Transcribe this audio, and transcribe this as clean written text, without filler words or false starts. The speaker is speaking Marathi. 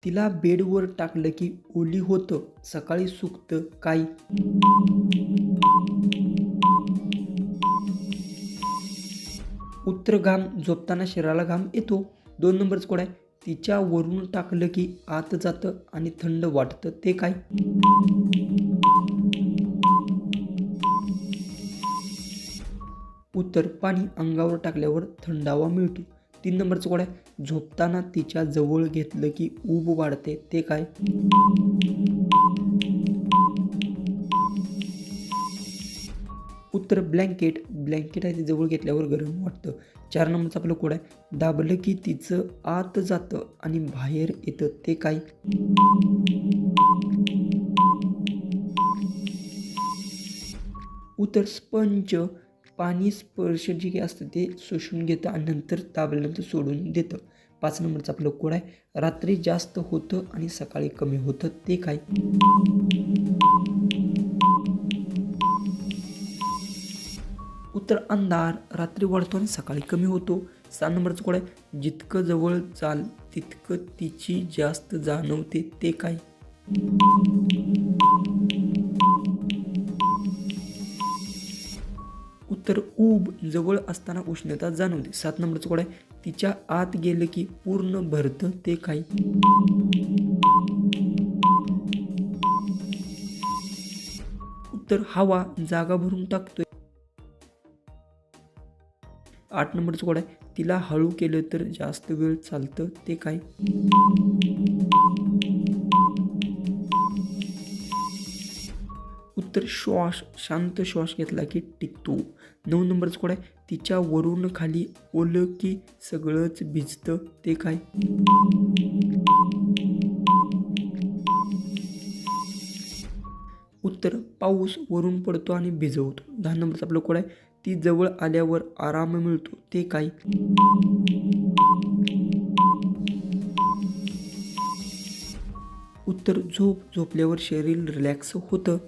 तिला बेडवर टाकलं की ओली होतं, सकाळी सुकतं काय? उत्तर घाम झोपताना शरीराला घाम येतो. 2 नंबरचं कोड आहे. तिच्या वरून टाकलं की आत जातं आणि थंड वाटतं ते काय? उत्तर पाणी अंगावर टाकल्यावर थंडावा मिळतो. 3 नंबरचं कोड आहे. झोपताना तिच्या जवळ घेतलं की ऊब वाढते ते काय? उत्तर ब्लँकेट. ब्लँकेट आहे ते जवळ घेतल्यावर गरम वाटतं. 4 नंबरचा आपलं कोड आहे. दाबलं की तिचं आत जातं आणि बाहेर येतं ते काय? उत्तर स्पंज. पाणी स्पर्श जे काही असतं ते शोषून घेतं आणि नंतर दाबल्यानंतर सोडून देतं. 5 नंबरचा आपलं कोड आहे. रात्री जास्त होतं आणि सकाळी कमी होतं ते काय? उत्तर अंधार. रात्री वाढतो आणि सकाळी कमी होतो. 6 नंबरचं कोड आहे. जितकं जवळ जाल तितकं तिची जास्त जाणवते ते काय? उत्तर ऊब. जवळ असताना उष्णता जाणवते. 7 नंबरचं कोड आहे. तिच्या आत गेलं की पूर्ण भरतं ते काय? उत्तर हवा. जागा भरून टाकतोय. 8 नंबरचं कोड आहे. तिला हळू केलं तर जास्त वेळ चालतं ते काय? उत्तर श्वास. शांत श्वास घेतला की टिकतो. 9 नंबरचं कोड आहे. तिच्या वरून खाली ओलं की सगळंच भिजतं ते काय? उत्तर पाऊस. वरून पडतो आणि भिजवतो. 10 नंबरचा आपलं कोड आहे. ती जवळ आल्यावर आराम मिळतो ते काय? उत्तर झोप. झोपल्यावर शरीर रिलॅक्स होतं.